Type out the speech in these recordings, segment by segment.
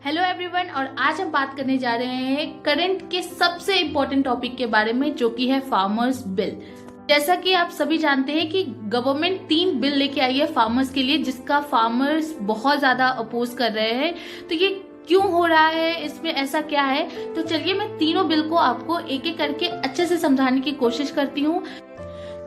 Hello everyone, और आज हम बात करने जा रहे हैं करंट के सबसे इम्पोर्टेंट टॉपिक के बारे में, जो कि है फार्मर्स बिल। जैसा कि आप सभी जानते हैं कि गवर्नमेंट 3 बिल लेके आई है फार्मर्स के लिए, जिसका फार्मर्स बहुत ज्यादा अपोज कर रहे हैं। तो ये क्यों हो रहा है, इसमें ऐसा क्या है, तो चलिए मैं तीनों बिल को आपको एक एक करके अच्छे से समझाने की कोशिश करती हूँ।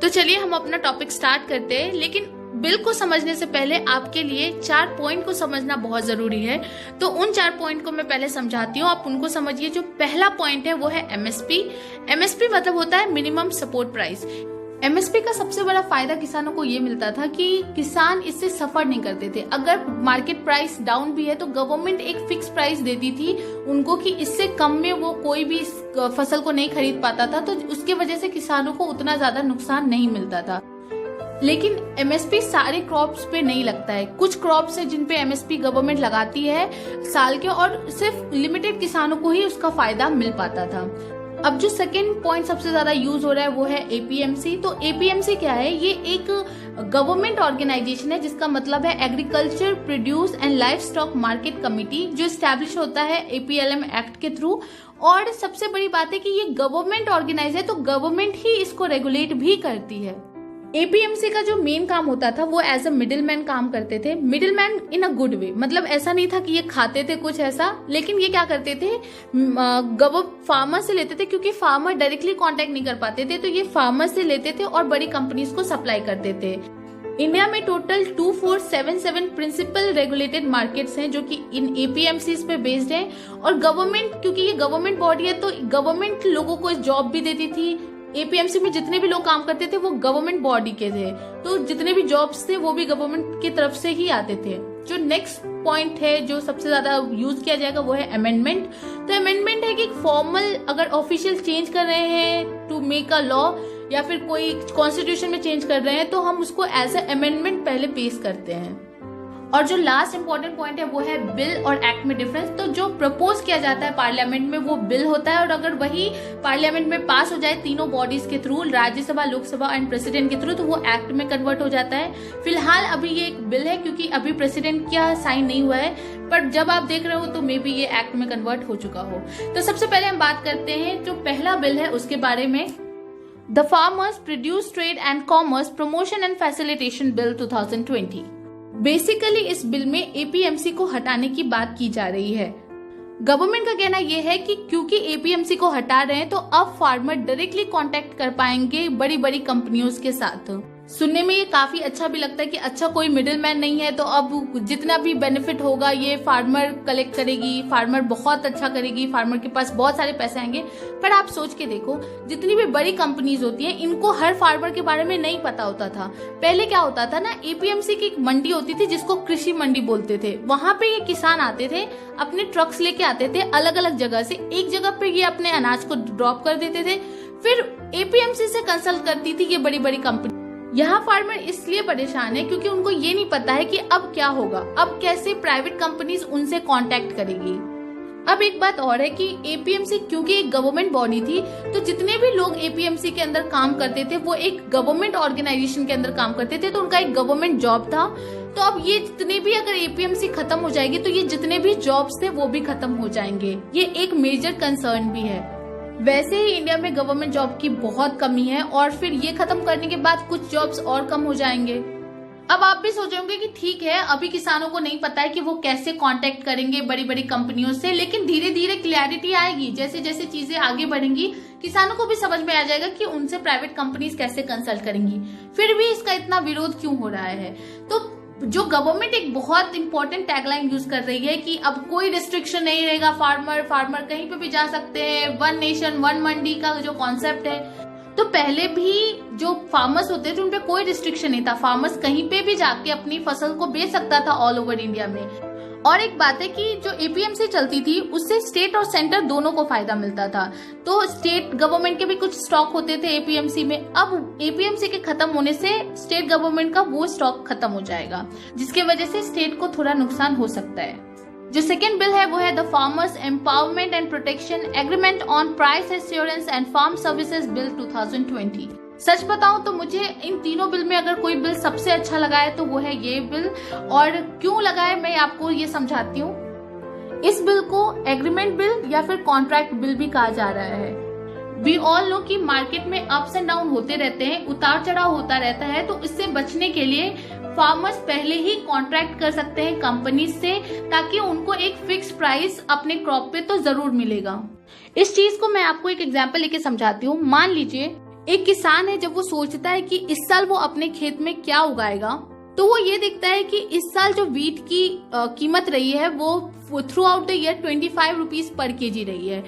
तो चलिए हम अपना टॉपिक स्टार्ट करते हैं, लेकिन बिल को समझने से पहले आपके लिए 4 पॉइंट को समझना बहुत जरूरी है। तो उन 4 पॉइंट को मैं पहले समझाती हूँ, आप उनको समझिए। जो पहला पॉइंट है वो है एमएसपी। एमएसपी मतलब होता है मिनिमम सपोर्ट प्राइस। एमएसपी का सबसे बड़ा फायदा किसानों को ये मिलता था कि किसान इससे सफर नहीं करते थे। अगर मार्केट प्राइस डाउन भी है तो गवर्नमेंट एक फिक्स प्राइस देती थी उनको कि इससे कम में वो कोई भी फसल को नहीं खरीद पाता था, तो उसके वजह से किसानों को उतना ज्यादा नुकसान नहीं मिलता था। लेकिन एमएसपी सारे क्रॉप्स पे नहीं लगता है। कुछ क्रॉप्स है जिन पे एमएसपी गवर्नमेंट लगाती है साल के, और सिर्फ लिमिटेड किसानों को ही उसका फायदा मिल पाता था। अब जो सेकंड पॉइंट सबसे ज्यादा यूज हो रहा है वो है एपीएमसी। तो एपीएमसी क्या है? ये एक गवर्नमेंट ऑर्गेनाइजेशन है जिसका मतलब है agriculture produce and life stock market committee, जो स्टैब्लिश होता है एपीएलएम एक्ट के थ्रू। और सबसे बड़ी बात है कि ये गवर्नमेंट ऑर्गेनाइज है, तो गवर्नमेंट ही इसको रेगुलेट भी करती है। एपीएमसी का जो मेन काम होता था वो एज अ मिडिल मैन काम करते थे। Middle man in a good way, मतलब ऐसा नहीं था कि ये खाते थे कुछ ऐसा, लेकिन ये क्या करते थे, फार्मर से लेते थे, क्योंकि फार्मर डायरेक्टली कांटेक्ट नहीं कर पाते थे, तो ये फार्मर से लेते थे और बड़ी कंपनीज को सप्लाई करते थे। इंडिया में टोटल 2477 प्रिंसिपल रेगुलेटेड मार्केट्स हैं जो कि इन एपीएमसी पे बेस्ड हैं। और गवर्नमेंट, क्योंकि ये गवर्नमेंट बॉडी है, तो गवर्नमेंट लोगों को जॉब भी देती थी। एपीएमसी में जितने भी लोग काम करते थे वो गवर्नमेंट बॉडी के थे, तो जितने भी जॉब्स थे वो भी गवर्नमेंट की तरफ से ही आते थे। जो नेक्स्ट पॉइंट है जो सबसे ज्यादा यूज किया जाएगा वो है अमेंडमेंट। तो अमेंडमेंट है कि फॉर्मल अगर ऑफिशियल चेंज कर रहे हैं टू मेक अ लॉ, या फिर कोई कॉन्स्टिट्यूशन में चेंज कर रहे हैं, तो हम उसको एज ए अमेंडमेंट पहले पेश करते हैं। और जो लास्ट इंपॉर्टेंट पॉइंट है वो है बिल और एक्ट में डिफरेंस। तो जो प्रपोज किया जाता है पार्लियामेंट में वो बिल होता है, और अगर वही पार्लियामेंट में पास हो जाए तीनों बॉडीज के through, Rajya Sabha, Lok Sabha and president के थ्रू, तो वो एक्ट में कन्वर्ट हो जाता है। फिलहाल अभी ये एक बिल है क्योंकि अभी प्रेसिडेंट का साइन नहीं हुआ है, पर जब आप देख रहे हो तो मे बी ये एक्ट में कन्वर्ट हो चुका हो। तो सबसे पहले हम बात करते हैं जो पहला बिल है उसके बारे में, the farmers produce trade and commerce promotion and facilitation bill 2020। Basically इस बिल में एपीएमसी को हटाने की बात की जा रही है। गवर्नमेंट का कहना यह है कि क्योंकि एपीएमसी को हटा रहे हैं तो अब फार्मर डायरेक्टली कांटेक्ट कर पाएंगे बड़ी बड़ी कंपनियों के साथ। सुनने में ये काफी अच्छा भी लगता है कि अच्छा कोई मिडिल मैन नहीं है, तो अब जितना भी बेनिफिट होगा ये फार्मर कलेक्ट करेगी, फार्मर बहुत अच्छा करेगी, फार्मर के पास बहुत सारे पैसे आएंगे। पर आप सोच के देखो, जितनी भी बड़ी कंपनीज होती हैं इनको हर फार्मर के बारे में नहीं पता होता था। पहले क्या होता था ना, एपीएमसी की एक मंडी होती थी जिसको कृषि मंडी बोलते थे। वहां पे ये किसान आते थे, अपने ट्रक्स लेके आते थे अलग अलग जगह से, एक जगह पे ये अपने अनाज को ड्रॉप कर देते थे, फिर एपीएमसी से कंसल्ट करती थी ये बड़ी बड़ी कंपनी। यहाँ फार्मर इसलिए परेशान है क्योंकि उनको ये नहीं पता है कि अब क्या होगा, अब कैसे प्राइवेट कंपनीज उनसे कांटेक्ट करेगी। अब एक बात और है कि एपीएमसी क्योंकि एक गवर्नमेंट बॉडी थी, तो जितने भी लोग एपीएमसी के अंदर काम करते थे वो एक गवर्नमेंट ऑर्गेनाइजेशन के अंदर काम करते थे, तो उनका एक गवर्नमेंट जॉब था। तो अब ये जितने भी, अगर एपीएमसी खत्म हो जाएगी तो ये जितने भी जॉब्स थे वो भी खत्म हो जाएंगे। ये एक मेजर कंसर्न भी है। वैसे ही इंडिया में गवर्नमेंट जॉब की बहुत कमी है, और फिर ये खत्म करने के बाद कुछ जॉब्स और कम हो जाएंगे। अब आप भी सोचोगे कि ठीक है, अभी किसानों को नहीं पता है कि वो कैसे कांटेक्ट करेंगे बड़ी बड़ी कंपनियों से, लेकिन धीरे धीरे क्लैरिटी आएगी। जैसे जैसे चीजें आगे बढ़ेंगी किसानों को भी समझ में आ जाएगा कि उनसे प्राइवेट कंपनीज कैसे कंसल्ट करेंगी। फिर भी इसका इतना विरोध क्यों हो रहा है? तो जो गवर्नमेंट एक बहुत इंपॉर्टेंट टैगलाइन यूज कर रही है कि अब कोई रिस्ट्रिक्शन नहीं रहेगा, फार्मर कहीं पे भी जा सकते हैं, 1 नेशन 1 मंडी का जो कॉन्सेप्ट है। तो पहले भी जो फार्मर्स होते थे उन पे कोई रिस्ट्रिक्शन नहीं था, फार्मर्स कहीं पे भी जाके अपनी फसल को बेच सकता था ऑल ओवर इंडिया में। और एक बात है कि जो एपीएमसी चलती थी उससे स्टेट और सेंटर दोनों को फायदा मिलता था। तो स्टेट गवर्नमेंट के भी कुछ स्टॉक होते थे एपीएमसी में, अब एपीएमसी के खत्म होने से स्टेट गवर्नमेंट का वो स्टॉक खत्म हो जाएगा, जिसके वजह से स्टेट को थोड़ा नुकसान हो सकता है। जो सेकेंड बिल है वो है the farmers empowerment and protection agreement on price assurance and farm services bill 2020। सच बताऊं तो मुझे इन तीनों बिल में अगर कोई बिल सबसे अच्छा लगा है तो वो है ये बिल। और क्यों लगा है मैं आपको ये समझाती हूँ। इस बिल को एग्रीमेंट बिल या फिर कॉन्ट्रैक्ट बिल भी कहा जा रहा है। वी ऑल नो कि मार्केट में अप्स एंड डाउन होते रहते हैं, उतार चढ़ाव होता रहता है, तो इससे बचने के लिए फार्मर्स पहले ही कॉन्ट्रैक्ट कर सकते हैं कंपनी से, ताकि उनको एक फिक्स प्राइस अपने क्रॉप पे तो जरूर मिलेगा। इस चीज को मैं आपको एक एग्जांपल लेके समझाती हूँ। मान लीजिए एक किसान है, जब वो सोचता है कि इस साल वो अपने खेत में क्या उगाएगा, तो वो ये देखता है कि इस साल जो वीट की कीमत रही है वो through out the year 25 rupees per KG रही है।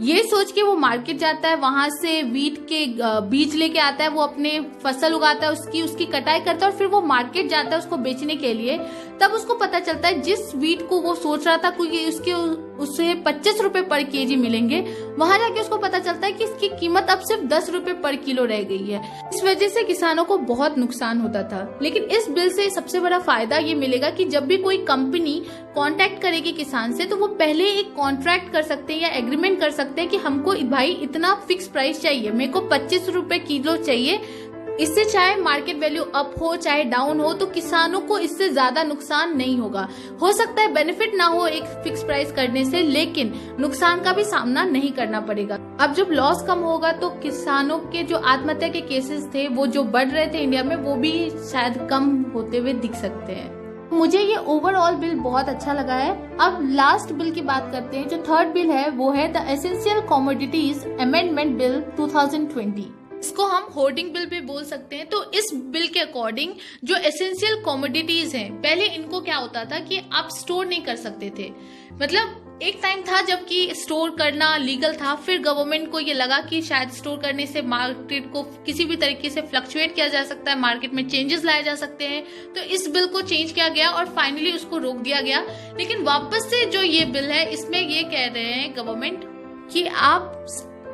ये सोच के वो मार्केट जाता है, वहां से वीट के बीज लेके आता है, वो अपने फसल उगाता है, उसकी कटाई करता है और फिर वो मार्केट जाता है उसको बेचने के लिए। तब उसको पता चलता है जिस वीट को वो सोच रहा था कि उसे 25 रुपए पर केजी मिलेंगे, वहां जाके उसको पता चलता है कि इसकी कीमत अब सिर्फ 10 रुपए पर किलो रह गई है। इस वजह से किसानों को बहुत नुकसान होता था। लेकिन इस बिल से सबसे बड़ा फायदा ये मिलेगा कि जब भी कोई कंपनी कॉन्टेक्ट करेगी किसान से, तो वो पहले एक कॉन्ट्रैक्ट कर सकते हैं या एग्रीमेंट कर सकते हैं कि हमको भाई इतना फिक्स प्राइस चाहिए, मेरे को 25 रुपए किलो चाहिए। इससे चाहे मार्केट वैल्यू अप हो चाहे डाउन हो, तो किसानों को इससे ज्यादा नुकसान नहीं होगा। हो सकता है बेनिफिट ना हो एक फिक्स प्राइस करने से, लेकिन नुकसान का भी सामना नहीं करना पड़ेगा। अब जब लॉस कम होगा तो किसानों के जो आत्महत्या के केसेस थे वो जो बढ़ रहे थे इंडिया में, वो भी शायद कम होते हुए दिख सकते हैं। मुझे ये ओवरऑल बिल बहुत अच्छा लगा है। अब लास्ट बिल की बात करते हैं। जो थर्ड बिल है वो है the essential commodities amendment bill 2020। इसको हम होर्डिंग बिल भी बोल सकते हैं। तो इस बिल के अकॉर्डिंग जो एसेंशियल कमोडिटीज हैं, पहले इनको क्या होता था कि आप स्टोर नहीं कर सकते थे। मतलब एक टाइम था जबकि स्टोर करना लीगल था, फिर गवर्नमेंट को ये लगा कि शायद स्टोर करने से मार्केट को किसी भी तरीके से फ्लक्चुएट किया जा सकता है, मार्केट में चेंजेस लाए जा सकते हैं। तो इस बिल को चेंज किया गया और फाइनली उसको रोक दिया गया। लेकिन वापस से जो ये बिल है, इसमें ये कह रहे हैं गवर्नमेंट कि आप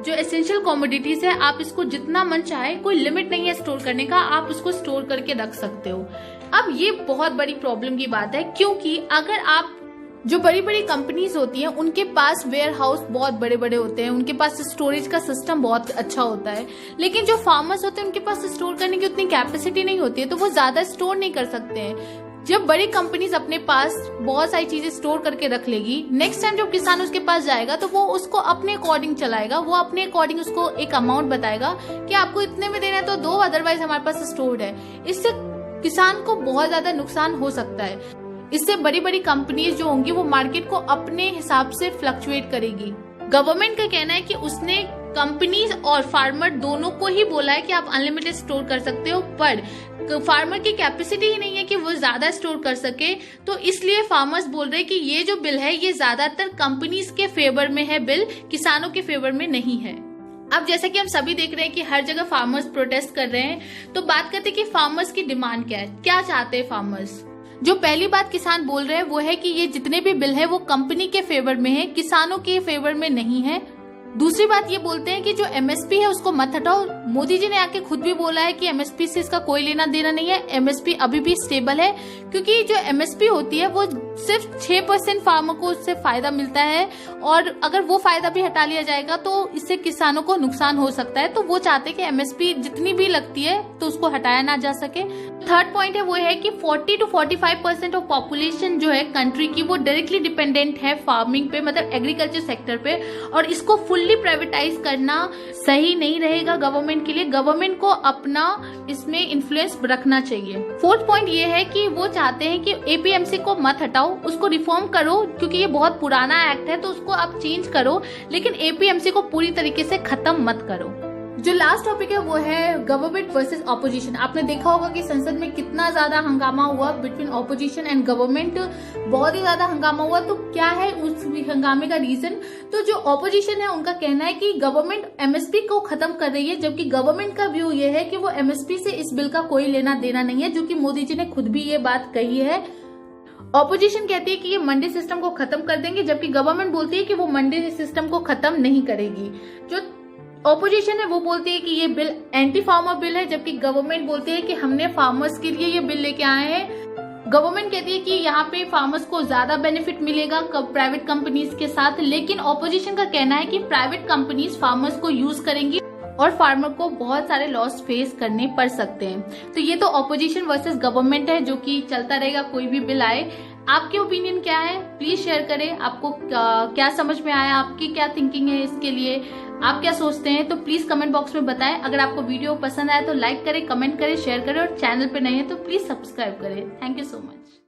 जो एसेंशियल कमोडिटीज है, आप इसको जितना मन चाहे, कोई लिमिट नहीं है स्टोर करने का, आप उसको स्टोर करके रख सकते हो। अब ये बहुत बड़ी प्रॉब्लम की बात है, क्योंकि अगर आप जो बड़ी बड़ी कंपनीज होती हैं उनके पास वेयर हाउस बहुत बड़े बड़े होते हैं, उनके पास स्टोरेज का सिस्टम बहुत अच्छा होता है, लेकिन जो फार्मर्स होते हैं उनके पास स्टोर करने की उतनी कैपेसिटी नहीं होती है, तो वो ज्यादा स्टोर नहीं कर सकते हैं। जब बड़ी कंपनीज अपने पास बहुत सारी चीजें स्टोर करके रख लेगी, नेक्स्ट टाइम जब किसान उसके पास जाएगा तो वो उसको अपने अकॉर्डिंग चलाएगा, वो अपने अकॉर्डिंग उसको एक अमाउंट बताएगा कि आपको इतने में देना है तो दो, अदरवाइज हमारे पास स्टोर्ड है। इससे किसान को बहुत ज्यादा नुकसान हो सकता है। इससे बड़ी बड़ी कंपनीज जो होंगी वो मार्केट को अपने हिसाब से फ्लक्चुएट करेगी। गवर्नमेंट का कहना है कि उसने कंपनीज और फार्मर दोनों को ही बोला है कि आप अनलिमिटेड स्टोर कर सकते हो, पर फार्मर की कैपेसिटी ही नहीं है कि वो ज्यादा स्टोर कर सके। तो इसलिए फार्मर्स बोल रहे हैं कि ये जो बिल है ये ज्यादातर कंपनीज के फेवर में है, बिल किसानों के फेवर में नहीं है। अब जैसा कि हम सभी देख रहे हैं कि हर जगह फार्मर्स प्रोटेस्ट कर रहे हैं, तो बात करते हैं कि फार्मर्स की डिमांड क्या है, क्या चाहते हैं फार्मर्स। जो पहली बात किसान बोल रहे हैं वो है कि ये जितने भी बिल है वो कंपनी के फेवर में है, किसानों के फेवर में नहीं है। दूसरी बात ये बोलते हैं कि जो एमएसपी है उसको मत हटाओ। मोदी जी ने आके खुद भी बोला है कि एमएसपी से इसका कोई लेना देना नहीं है, एमएसपी अभी भी स्टेबल है, क्योंकि जो एमएसपी होती है वो सिर्फ 6% फार्मर को उससे फायदा मिलता है, और अगर वो फायदा भी हटा लिया जाएगा तो इससे किसानों को नुकसान हो सकता है। तो वो चाहते हैं कि एमएसपी जितनी भी लगती है तो उसको हटाया ना जा सके। थर्ड पॉइंट है वो है कि 40 to 45% ऑफ पॉपुलेशन जो है कंट्री की वो डायरेक्टली डिपेंडेंट है फार्मिंग पे, मतलब एग्रीकल्चर सेक्टर पे, और इसको फुल्ली प्राइवेटाइज करना सही नहीं रहेगा गवर्नमेंट के लिए। गवर्नमेंट को अपना इसमें इन्फ्लुएंस रखना चाहिए। फोर्थ पॉइंट ये है कि वो चाहते हैं कि एपीएमसी को मत हटाओ, उसको रिफॉर्म करो, क्योंकि ये बहुत पुराना एक्ट है तो उसको आप चेंज करो, लेकिन एपीएमसी को पूरी तरीके से खत्म मत करो। जो लास्ट टॉपिक है वो है गवर्नमेंट वर्सेस ऑपोजिशन। आपने देखा होगा कि संसद में कितना ज्यादा हंगामा हुआ बिटवीन ऑपोजिशन एंड गवर्नमेंट, बहुत ही ज्यादा हंगामा हुआ। तो क्या है उस हंगामे का रीजन? तो जो ऑपोजिशन है उनका कहना है कि गवर्नमेंट एमएसपी को खत्म कर रही है, जबकि गवर्नमेंट का व्यू ये है कि वो एमएसपी से इस बिल का कोई लेना देना नहीं है, जो कि मोदी जी ने खुद भी ये बात कही है। ऑपोजिशन कहती है कि ये मंडी सिस्टम को खत्म कर देंगे, जबकि गवर्नमेंट बोलती है कि वो मंडी सिस्टम को खत्म नहीं करेगी। जो ऑपोजिशन है वो बोलती है कि ये बिल एंटी फार्मर बिल है, जबकि गवर्नमेंट बोलती है कि हमने फार्मर्स के लिए ये बिल लेके आए हैं। गवर्नमेंट कहती है कि यहाँ पे फार्मर्स को ज्यादा बेनिफिट मिलेगा प्राइवेट कंपनीज के साथ, लेकिन ऑपोजिशन का कहना है कि प्राइवेट कंपनीज फार्मर्स को यूज करेंगी और फार्मर को बहुत सारे लॉस फेस करने पड़ सकते हैं। तो ये तो ऑपोजिशन वर्सेस गवर्नमेंट है जो कि चलता रहेगा, कोई भी बिल आए। आपके ओपिनियन क्या है प्लीज शेयर करें। आपको क्या समझ में आया, आपकी क्या थिंकिंग है इसके लिए, आप क्या सोचते हैं, तो प्लीज कमेंट बॉक्स में बताएं। अगर आपको वीडियो पसंद आया तो लाइक करें, कमेंट करें, शेयर करें और चैनल पे नए हैं तो प्लीज सब्सक्राइब करें। Thank you so much.